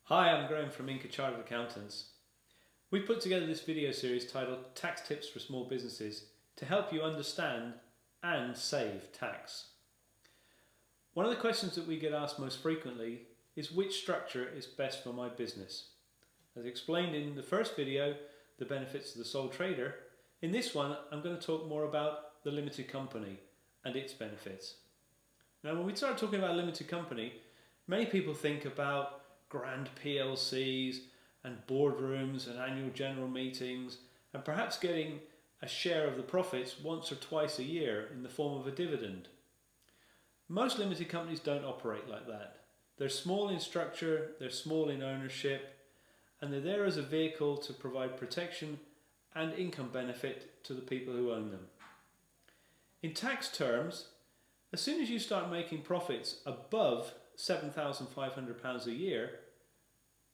Hi, I'm Graham from Inca Chartered Accountants. We've put together this video series titled Tax Tips for Small Businesses to help you understand and save tax. One of the questions that we get asked most frequently is which structure is best for my business. As explained in the first video, the benefits of the sole trader, in this one I'm going to talk more about the limited company and its benefits. Now when we start talking about limited company, many people think about grand PLCs and boardrooms and annual general meetings and perhaps getting a share of the profits once or twice a year in the form of a dividend. Most limited companies don't operate like that. They're small in structure, they're small in ownership, and they're there as a vehicle to provide protection and income benefit to the people who own them. In tax terms, as soon as you start making profits above £7,500 a year,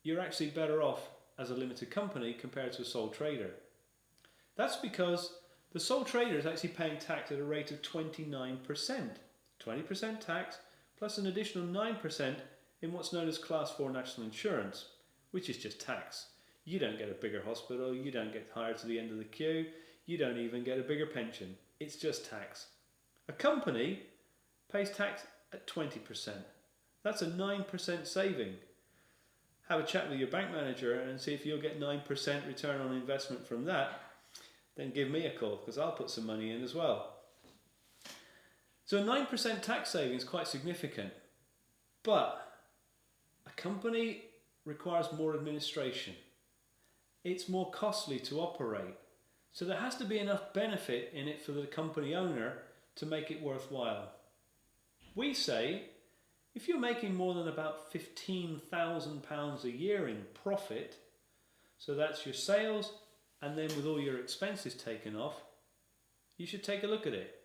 you're actually better off as a limited company compared to a sole trader. That's because the sole trader is actually paying tax at a rate of 29%. 20% tax plus an additional 9% in what's known as Class 4 National Insurance, which is just tax. You don't get a bigger hospital, you don't get hired to the end of the queue, you don't even get a bigger pension. It's just tax. A company pays tax at 20%. That's a 9% saving. Have a chat with your bank manager and see if you'll get 9% return on investment from that. Then give me a call because I'll put some money in as well. So a 9% tax saving is quite significant. But a company requires more administration. It's more costly to operate. So there has to be enough benefit in it for the company owner to make it worthwhile. We say, if you're making more than about £15,000 a year in profit, so that's your sales and then with all your expenses taken off, you should take a look at it.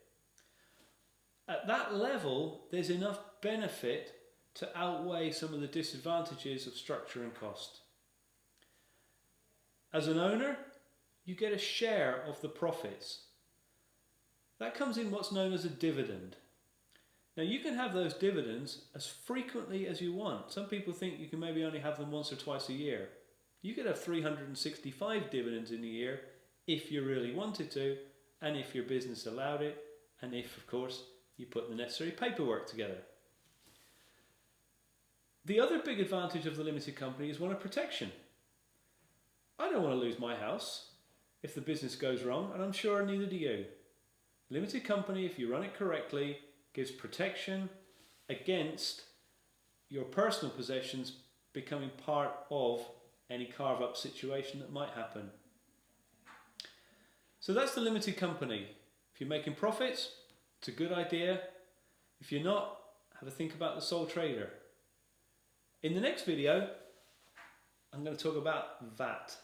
At that level, there's enough benefit to outweigh some of the disadvantages of structure and cost. As an owner, you get a share of the profits. That comes in what's known as a dividend. Now you can have those dividends as frequently as you want. Some people think you can maybe only have them once or twice a year. You could have 365 dividends in a year if you really wanted to, and if your business allowed it, and if, of course, you put the necessary paperwork together. The other big advantage of the limited company is one of protection. I don't want to lose my house if the business goes wrong, and I'm sure neither do you. Limited company, if you run it correctly, gives protection against your personal possessions becoming part of any carve-up situation that might happen. So that's the limited company. If you're making profits, it's a good idea. If you're not, have a think about the sole trader. In the next video, I'm going to talk about VAT.